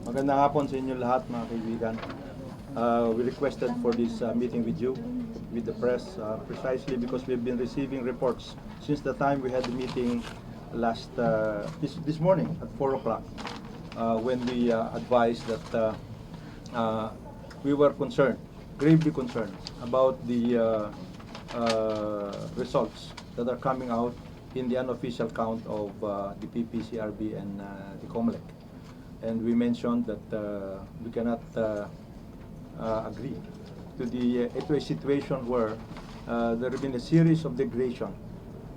Magandang hapon sa inyo lahat, mga kaibigan. We requested for this meeting with you, with the press, precisely because we've been receiving reports since the time we had the meeting this morning at 4 o'clock, when we advised that we were concerned, gravely concerned, about the results that are coming out in the unofficial count of the PPCRB and the COMELEC. And we mentioned that we cannot agree to a situation where there have been a series of degradation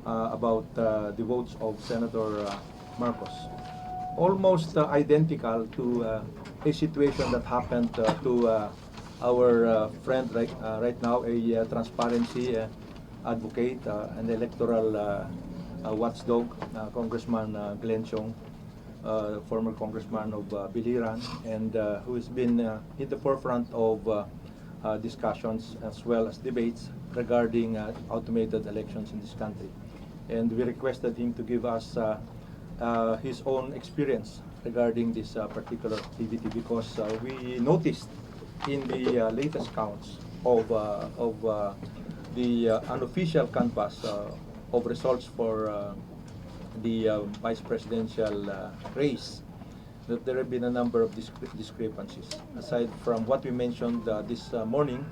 about the votes of Senator Marcos, almost identical to a situation that happened to our friend right now, a transparency advocate, an electoral watchdog, Congressman Glenn Chong, former congressman of Biliran, and who has been in the forefront of discussions as well as debates regarding automated elections in this country. And we requested him to give us his own experience regarding this particular activity, because we noticed in the latest counts of the unofficial canvas of results for the vice presidential race, that there have been a number of discrepancies. Aside from what we mentioned this morning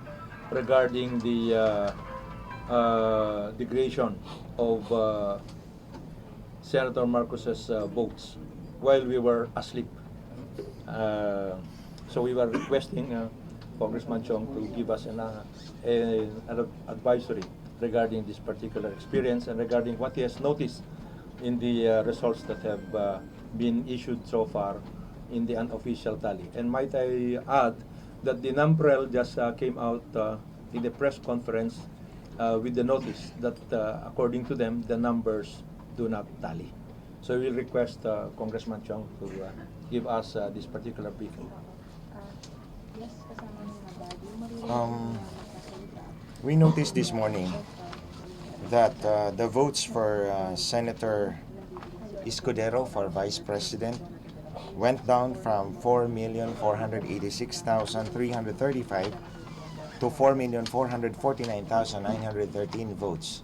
regarding the degradation of Senator Marcos's votes while we were asleep. So we were requesting Congressman Chong to give us an advisory regarding this particular experience and regarding what he has noticed in the results that have been issued so far in the unofficial tally. And might I add that the NAMPREL just came out in the press conference with the notice that according to them, the numbers do not tally. So we'll request Congressman Chong to give us this particular briefing. We noticed this morning that the votes for Senator Escudero for Vice President went down from 4,486,335 to 4,449,913 votes,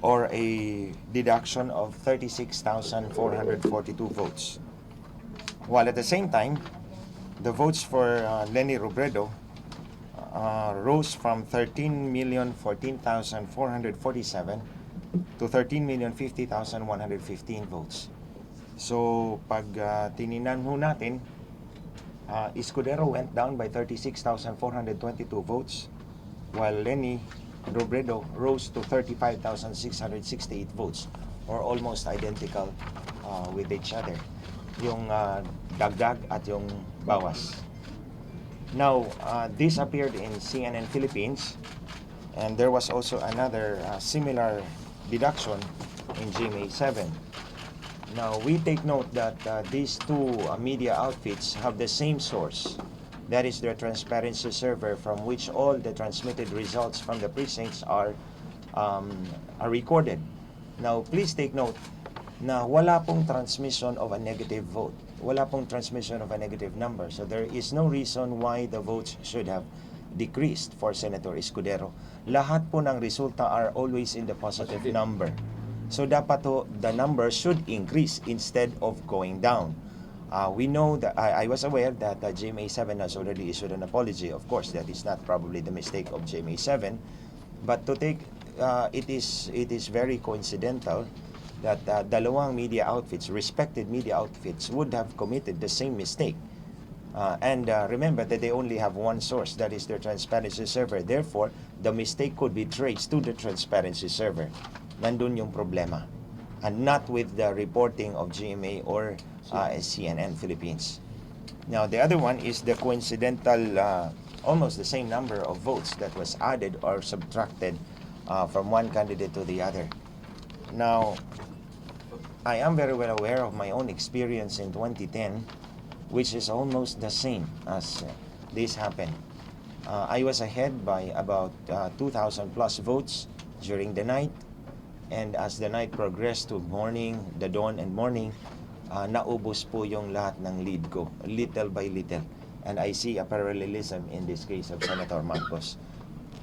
or a deduction of 36,442 votes. While at the same time, the votes for Leni Robredo rose from 13,014,447 to 13,050,115 votes. So pag tininan ho natin, Escudero went down by 36,422 votes, while Leni Robredo rose to 35,668 votes, or almost identical with each other. Yung dagdag at yung bawas. Now, this appeared in CNN Philippines, and there was also another similar deduction in GMA7. Now, we take note that these two media outfits have the same source. That is their transparency server, from which all the transmitted results from the precincts are recorded. Now, please take note na wala pong transmission of a negative vote. Wala pong transmission of a negative number. So there is no reason why the votes should have decreased for Senator Escudero. Lahat po ng resulta are always in the positive number. So dapat to, the number should increase instead of going down. We know that I was aware that GMA7 has already issued an apology. Of course, that is not probably the mistake of GMA7, but to take it is very coincidental that dalawang media outfits, respected media outfits, would have committed the same mistake. And remember that they only have one source, that is their transparency server. Therefore, the mistake could be traced to the transparency server. Nandun yung problema. And not with the reporting of GMA or CNN Philippines. Now, the other one is the coincidental, almost the same number of votes that was added or subtracted from one candidate to the other. Now, I am very well aware of my own experience in 2010, which is almost the same as this happened. I was ahead by about 2,000 plus votes during the night, and as the night progressed to morning, the dawn and morning, naubos po yung lahat ng lead ko, little by little. And I see a parallelism in this case of Senator Marcos.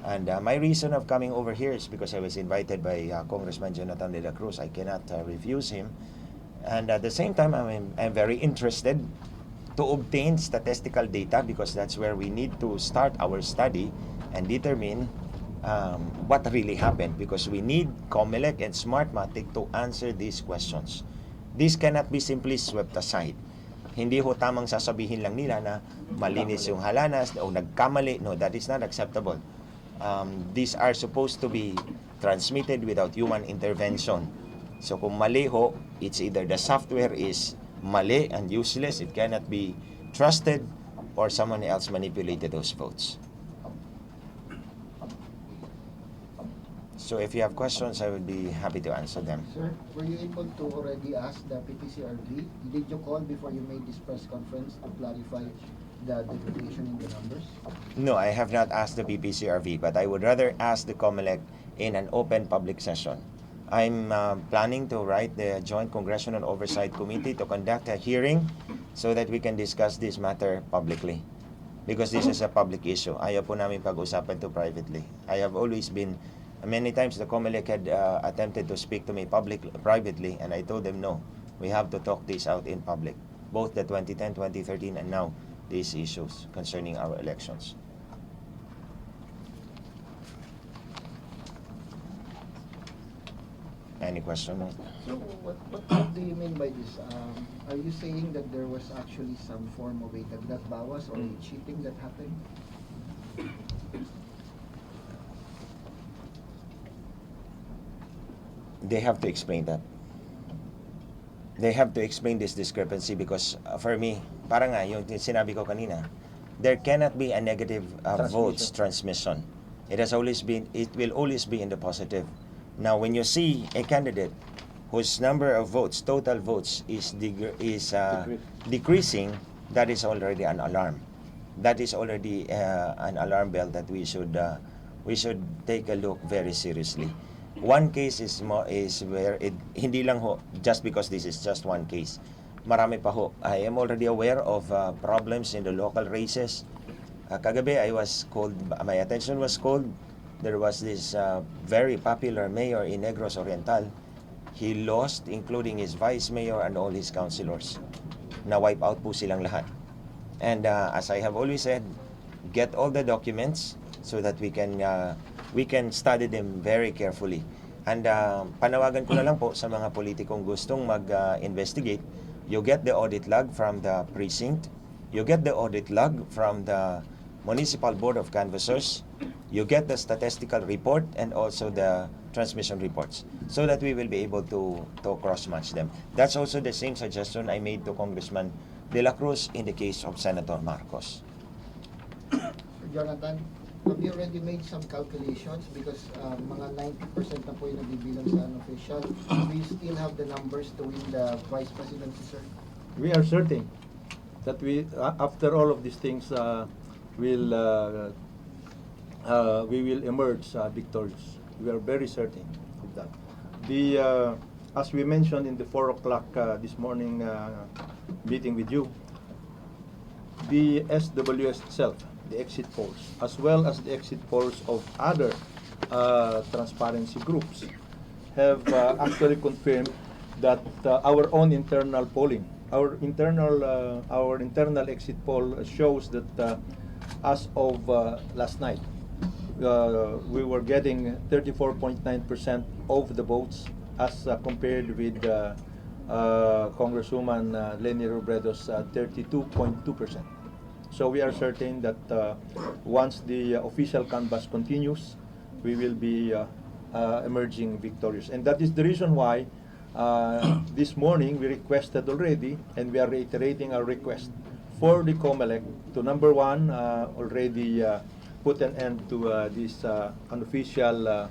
And my reason of coming over here is because I was invited by Congressman Jonathan Dela Cruz. I cannot refuse him. And at the same time, I'm very interested to obtain statistical data because that's where we need to start our study and determine what really happened, because we need COMELEC and Smartmatic to answer these questions. This cannot be simply swept aside. Hindi ho tamang sasabihin lang nila na malinis yung halanas o nagkamali. No, that is not acceptable. These are supposed to be transmitted without human intervention. So kung mali ho, it's either the software is mali and useless, it cannot be trusted, or someone else manipulated those votes. So if you have questions, I would be happy to answer them. Sir, were you able to already ask the PPCRB? Did you call before you made this press conference to clarify the deviation in the numbers? No, I have not asked the PPCRV, but I would rather ask the COMELEC in an open public session. I'm planning to write the Joint Congressional Oversight Committee to conduct a hearing so that we can discuss this matter publicly. Because this is a public issue. Ayaw po namin pag-usapan to privately. I have always been, many times the COMELEC had attempted to speak to me privately, and I told them no. We have to talk this out in public. Both the 2010, 2013, and now these issues concerning our elections. Any question? So what do you mean by this? Are you saying that there was actually some form of a dagdag bawas or a cheating that happened? They have to explain that. They have to explain this discrepancy because for me, parang nga yung sinabi ko kanina, there cannot be a negative votes transmission. It will always be in the positive. Now, when you see a candidate whose number of votes, total votes, is decreasing, that is already an alarm. That is already an alarm bell that we should take a look very seriously. One case is where hindi lang ho, just because this is just one case. Marami pa ho. I am already aware of problems in the local races. Kagabi, my attention was called. There was this very popular mayor in Negros Oriental. He lost, including his vice mayor and all his councilors. Na-wipe out po silang lahat. And as I have always said, get all the documents so that we can study them very carefully. And panawagan ko na lang po sa mga politikong gustong mag-investigate, you get the audit log from the precinct, you get the audit log from the Municipal Board of Canvassers, you get the statistical report and also the transmission reports so that we will be able to cross-match them. That's also the same suggestion I made to Congressman De La Cruz in the case of Senator Marcos. Jonathan, have you already made some calculations? Because mga 90% na po yung nabibilang sa unofficial. Do you still have the numbers to win the vice presidency, sir? We are certain that we, after all of these things, we will emerge victorious. We are very certain of that. As we mentioned in the 4 o'clock this morning meeting with you, the SWS itself, the exit polls, as well as the exit polls of other transparency groups, have actually confirmed that our own internal polling, our internal exit poll shows that as of last night, we were getting 34.9% of the votes as compared with Congresswoman Leni Robredo's 32.2%. So we are certain that once the official canvass continues, we will be emerging victorious. And that is the reason why this morning we requested already, and we are reiterating our request for the COMELEC to, number one, already put an end to this unofficial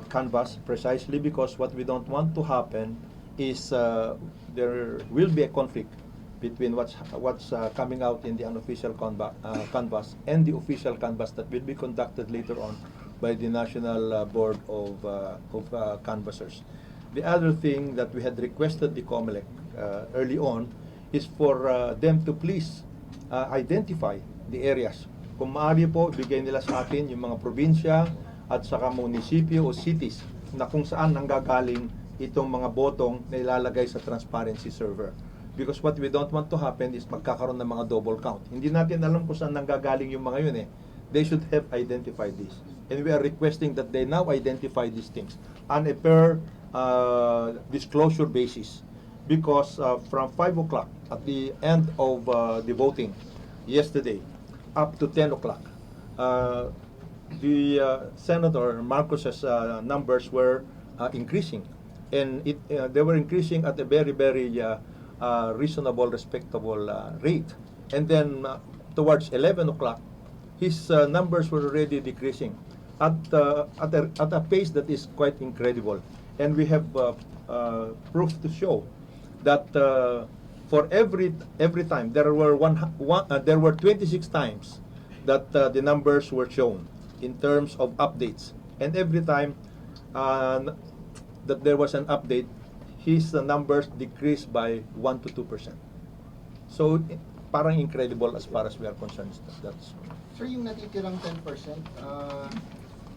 canvass, precisely because what we don't want to happen is there will be a conflict between what's coming out in the unofficial canvass and the official canvass that will be conducted later on by the National Board of Canvassers. The other thing that we had requested the COMELEC early on, is for them to please identify the areas. Kung maaari po, bigay nila sa atin yung mga probinsya at saka munisipyo o cities na kung saan nanggagaling itong mga botong na ilalagay sa transparency server. Because what we don't want to happen is magkakaroon ng mga double count. Hindi natin alam kung saan nanggagaling yung mga yun eh. They should have identified this. And we are requesting that they now identify these things on a per disclosure basis. Because from 5 o'clock at the end of the voting yesterday up to 10 o'clock, the Senator Marcos's numbers were increasing. And they were increasing at a very, very reasonable, respectable rate. And then towards 11 o'clock, his numbers were already decreasing at a pace that is quite incredible. And we have proof to show that for every time there were 26 times that the numbers were shown in terms of updates, and every time that there was an update, his numbers decreased by 1 to 2%. So parang incredible as far as we are concerned. That's Sir, yung natitirang 10%,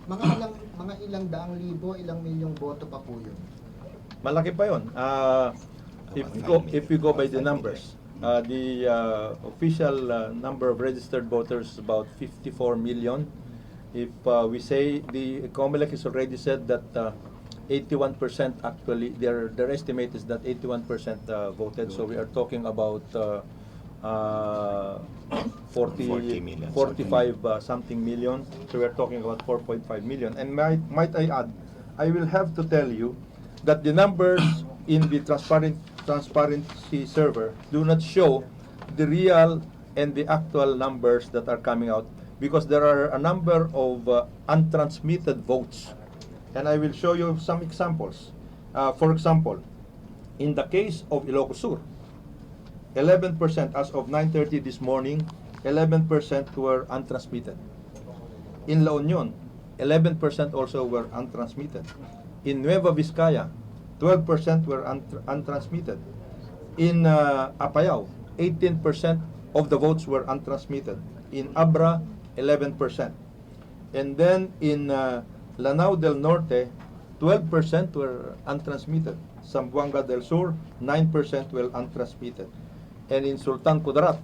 mga ilang daang libo, ilang milyong boto pa po yun? malaki pa yon. If we go by the numbers, the official number of registered voters is about 54 million. If we say the COMELEC has already said that 81% actually, their estimate is that 81% voted. So we are talking about 40 million, 45 something million. So we are talking about 4.5 million. And might I add, I will have to tell you that the numbers in the transparency server do not show the real and the actual numbers that are coming out, because there are a number of untransmitted votes. And I will show you some examples. For example, in the case of Ilocos Sur, 11% as of 9:30 this morning, 11% were untransmitted. In La Union, 11% also were untransmitted. In Nueva Vizcaya, 12% were untransmitted. In Apayao, 18% of the votes were untransmitted. In Abra, 11%. And then in Lanao del Norte, 12% were untransmitted. Zamboanga del Sur, 9% were untransmitted. And in Sultan Kudarat,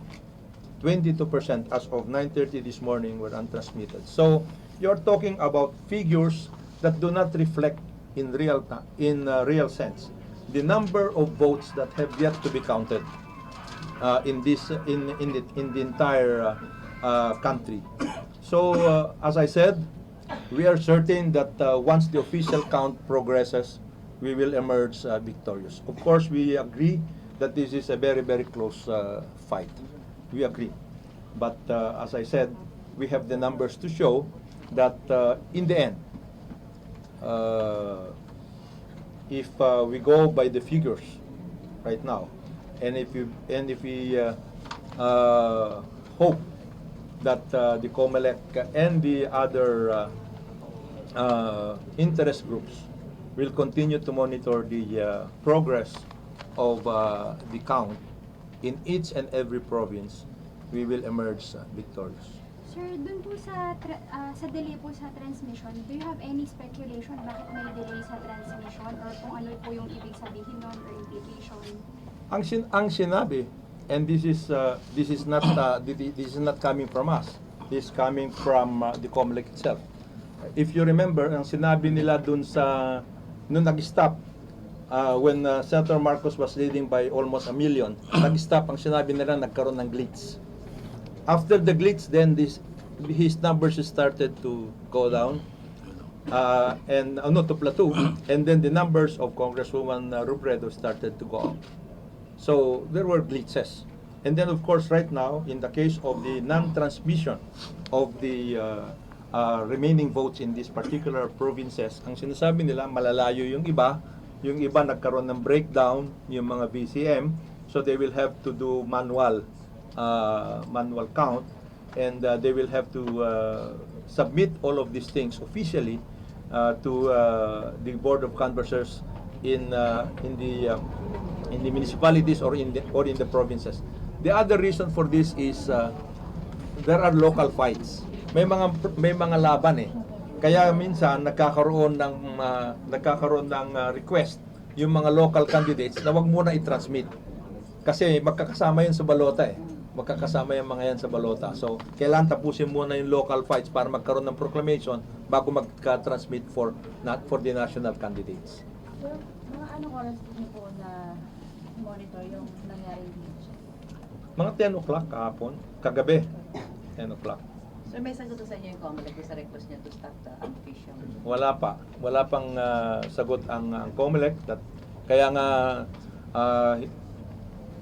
22% as of 9:30 this morning were untransmitted. So you're talking about figures that do not reflect in real sense the number of votes that have yet to be counted in the entire country. So as I said, we are certain that once the official count progresses, we will emerge victorious. Of course, we agree that this is a very, very close fight. We agree. But as I said, we have the numbers to show that in the end, if we go by the figures right now, and if we hope that the COMELEC and the other interest groups will continue to monitor the progress of the count in each and every province, we will emerge victorious. Sir, dun po sa delay po sa transmission, do you have any speculation bakit may delay sa transmission or kung ano po yung ibig sabihin nun or implication? Ang sinabi, and this is not coming from us. This is coming from the COMELEC itself. If you remember, ang sinabi nila dun sa nung nag-stop when Senator Marcos was leading by almost 1 million, nag-stop, ang sinabi nila nagkaroon ng glitch. After the glitch, then his numbers started to go down and to plateau, and then the numbers of Congresswoman Robredo started to go up. So there were glitches. And then of course right now, in the case of the non-transmission of the remaining votes in these particular provinces, ang sinasabi nila malalayo yung iba nagkaroon ng breakdown yung mga VCM, so they will have to do manual count, and they will have to submit all of these things officially to the Board of Canvassers in the in the municipalities or in the provinces. The other reason for this is there are local fights. May mga laban eh. Kaya minsan nagkakaroon ng request yung mga local candidates na wag muna i-transmit. Kasi magkakasama yun sa balota eh. Magkakasama yung mga yan sa balota. So, kailangan tapusin muna yung local fights para magkaroon ng proclamation bago magka-transmit for the national candidates. Sir, mga anong oras niyo po na monitor yung nangyari dito? Mga 10 o'clock kahapon, kagabi, 10 o'clock. Sir, may sagot sa inyo yung COMELEC sa request niya to stop the unofficial? Wala pa. Wala pang sagot ang COMELEC. Kaya nga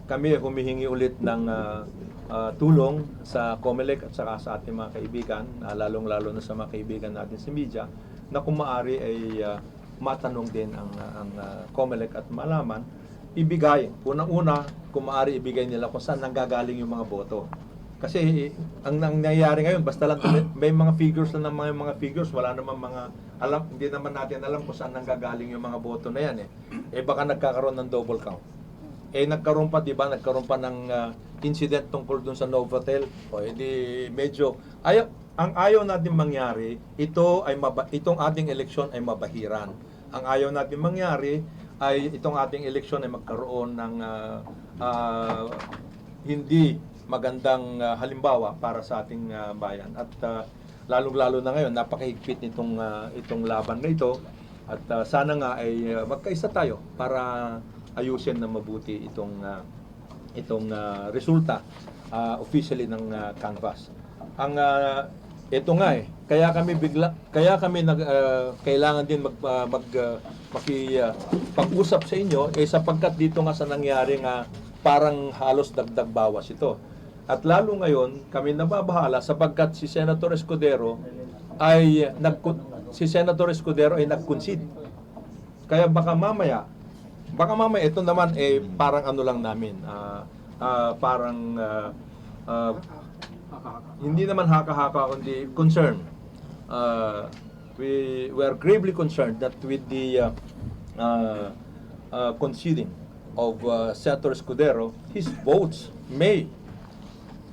kami humihingi ulit ng tulong sa COMELEC at saka sa ating mga kaibigan, lalong-lalo na sa mga kaibigan natin sa media, na kung maaari ay matanong din ang COMELEC at malaman, ibigay, unang-una, kung maaari ibigay nila kung saan nanggagaling yung mga boto. Kasi ang nangyayari ngayon, basta lang may mga figures na ng mga figures, wala naman hindi naman natin alam kung saan nanggagaling yung mga boto na yan eh. Baka nagkakaroon ng double count. Nagkaroon pa, di ba? Nagkaroon pa ng incident tungkol dun sa Novotel. Edi medyo ang ayaw natin mangyari, itong ating eleksyon ay mabahiran. Ang ayaw natin mangyari ay itong ating eleksyon ay magkaroon ng hindi magandang halimbawa para sa ating bayan. At lalong-lalo na ngayon, napakahigpit itong laban na ito. At sana nga ay magkaisa tayo para ayusin na mabuti itong resulta officially ng canvas. Ito nga kailangan din makipag-usap sa inyo sapagkat dito nga sa nangyari nga parang halos dagdag bawas ito. At lalo ngayon kami nababahala sapagkat si Senator Escudero ay nag-concede. Kaya baka mamaya ito naman parang ano lang namin, hindi naman haka-haka kundi concern. We are gravely concerned that with the conceding of Senator Escudero, his votes may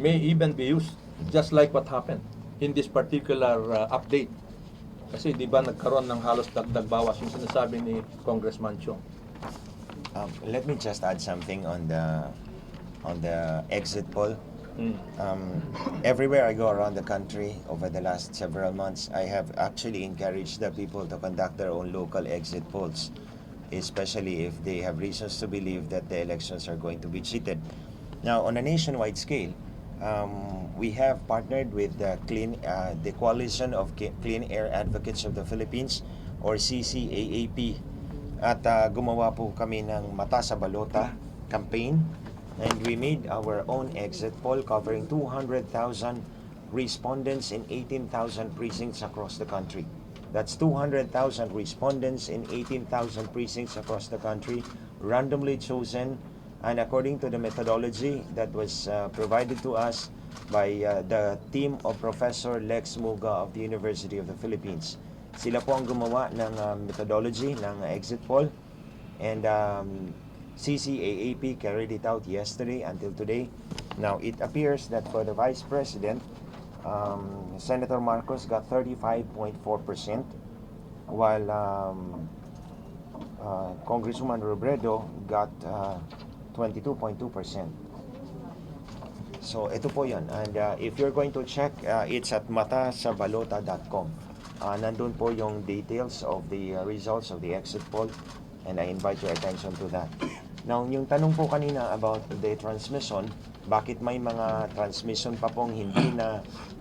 even be used just like what happened in this particular update. Kasi di ba nagkaroon ng halos dagdag bawas yung sinasabi ni Congressman Chong. Let me just add something on the exit poll. Everywhere I go around the country over the last several months, I have actually encouraged the people to conduct their own local exit polls, especially if they have reasons to believe that the elections are going to be cheated. Now, on a nationwide scale, we have partnered with the Coalition of Clean Air Advocates of the Philippines, or CCAAP, at gumawa po kami ng Mata sa Balota campaign, and we made our own exit poll covering 200,000 respondents in 18,000 precincts across the country. That's 200,000 respondents in 18,000 precincts across the country, randomly chosen and according to the methodology that was provided to us by the team of Professor Lex Muga of the University of the Philippines. Sila po ang gumawa ng methodology ng exit poll, and CCAAP carried it out yesterday until today. Now, it appears that for the Vice President, Senator Marcos got 35.4%, while Congresswoman Robredo got 22.2%. So, ito po yun. And if you're going to check, it's at matasabalota.com. Nandun po yung details of the results of the exit poll, and I invite your attention to that. Now, yung tanong po kanina about the transmission, bakit may mga transmission pa pong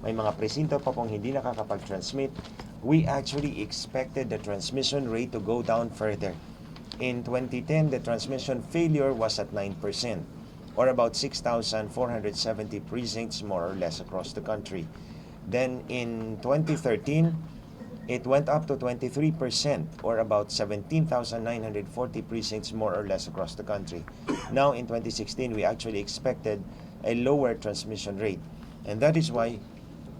may mga presinto pa pong hindi nakakapag-transmit, we actually expected the transmission rate to go down further. In 2010, the transmission failure was at 9%, or about 6,470 precincts more or less across the country. Then in 2013, it went up to 23%, or about 17,940 precincts more or less across the country. Now in 2016, we actually expected a lower transmission rate. And that is why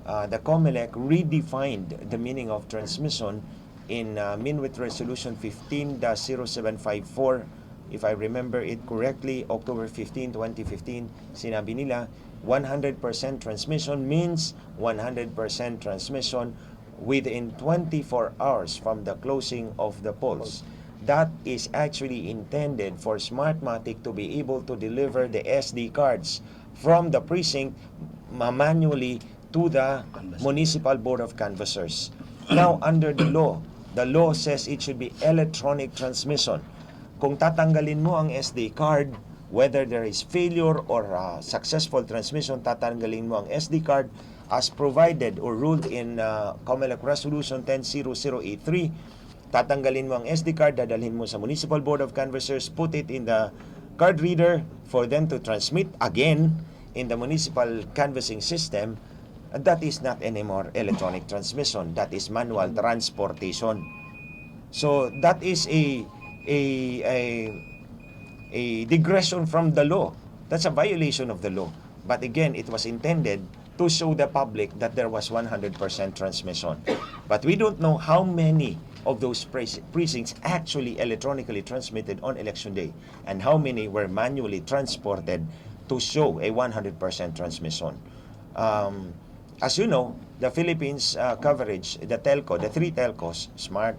the COMELEC redefined the meaning of transmission in MINWIT Resolution 15-0754 if I remember it correctly, October 15, 2015, sinabi nila 100% transmission means 100% transmission within 24 hours from the closing of the polls. That is actually intended for Smartmatic to be able to deliver the SD cards from the precinct manually to the Municipal Board of Canvassers. Now, under the law says it should be electronic transmission. Kung tatanggalin mo ang SD card, whether there is failure or successful transmission, tatanggalin mo ang SD card as provided or ruled in COMELEC Resolution 100083. Tatanggalin mo ang SD card, dadalhin mo sa Municipal Board of Canvassers, put it in the card reader for them to transmit again in the municipal canvassing system. That is not anymore electronic transmission. That is manual transportation. So that is a digression from the law. That's a violation of the law. But again, it was intended to show the public that there was 100% transmission. But we don't know how many of those precincts actually electronically transmitted on election day and how many were manually transported to show a 100% transmission. As you know, the Philippines coverage, the three telcos, Smart,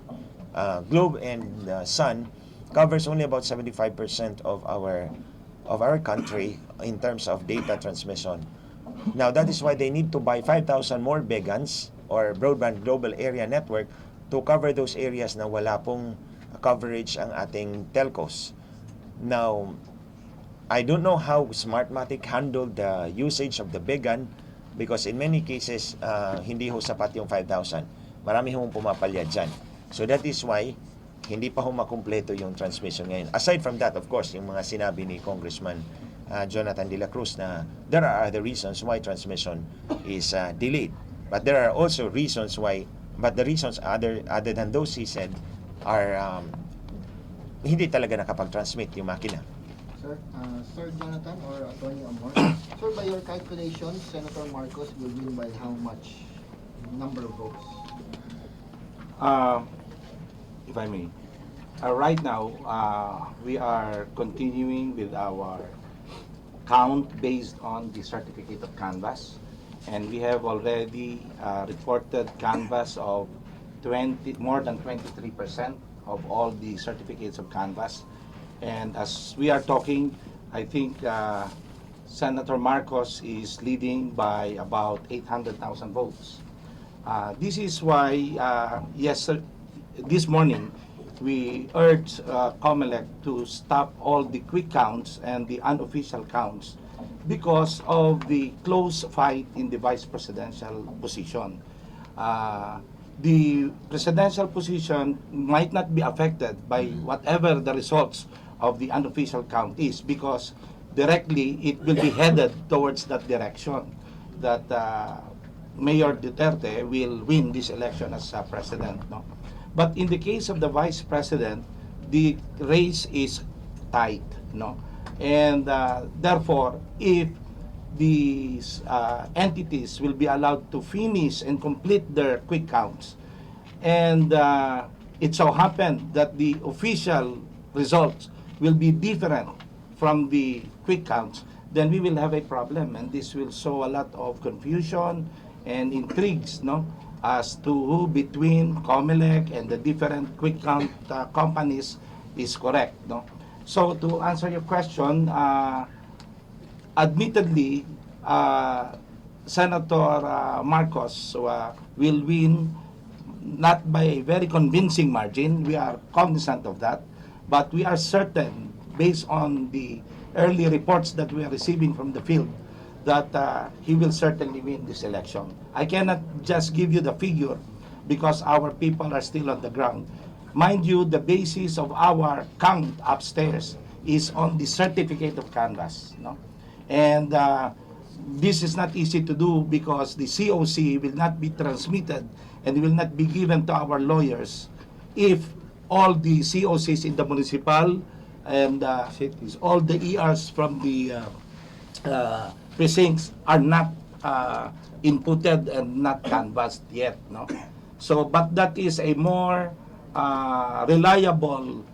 Globe, and Sun, covers only about 75% of our country in terms of data transmission. Now, that is why they need to buy 5,000 more begans or broadband global area network to cover those areas na wala pong coverage ang ating telcos. Now, I don't know how Smartmatic handled the usage of the began because in many cases, hindi ho sapat yung 5,000. Marami hong pumapalyad dyan. So that is why hindi pa ho makumpleto yung transmission ngayon. Aside from that, of course, yung mga sinabi ni Congressman Jonathan Dela Cruz na there are other reasons why transmission is delayed. But there are also reasons why, but the reasons other than those he said are hindi talaga nakapag-transmit yung makina. Sir Jonathan or Attorney Amor, sir, by your calculations, Senator Marcos will win by how much number of votes? If I may, right now we are continuing with our count based on the certificate of canvass, and we have already reported canvass of more than 23% of all the certificates of canvass. And as we are talking, I think Senator Marcos is leading by about 800,000 votes. This is why, this morning, we urged COMELEC to stop all the quick counts and the unofficial counts because of the close fight in the vice presidential position. The presidential position might not be affected by whatever the results of the unofficial count is, because directly it will be headed towards that direction, that Mayor Duterte will win this election as president. No? But in the case of the vice president, the race is tight. No? And therefore, if these entities will be allowed to finish and complete their quick counts, and it so happened that the official results will be different from the quick counts, then we will have a problem, and this will sow a lot of confusion and intrigues, no, as to who between COMELEC and the different quick count companies is correct, no. So to answer your question, admittedly, Senator Marcos will win not by a very convincing margin. We are cognizant of that, but we are certain, based on the early reports that we are receiving from the field, that he will certainly win this election. I cannot just give you the figure because our people are still on the ground. Mind you, the basis of our count upstairs is on the certificate of canvass, no? And this is not easy to do because the COC will not be transmitted and will not be given to our lawyers if all the COCs in the municipal and all the ERs from the precincts are not inputted and not canvassed yet, no? So, but that is a more reliable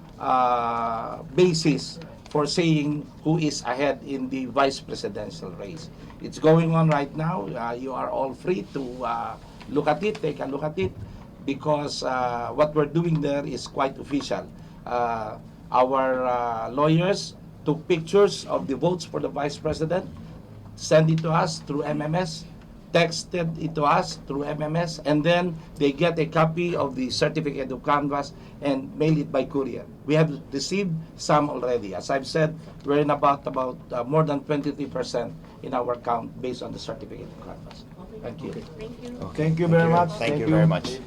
basis for saying who is ahead in the vice presidential race. It's going on right now. You are all free to look at it, take a look at it, because what we're doing there is quite official. Our lawyers took pictures of the votes for the vice president, send it to us through MMS, texted it to us through MMS, and then they get a copy of the certificate of canvass and mail it by courier. We have received some already. As I've said, we're in about more than 23% in our count based on the certificate of canvass. Thank you. Thank you. Thank you very much. Thank you very much.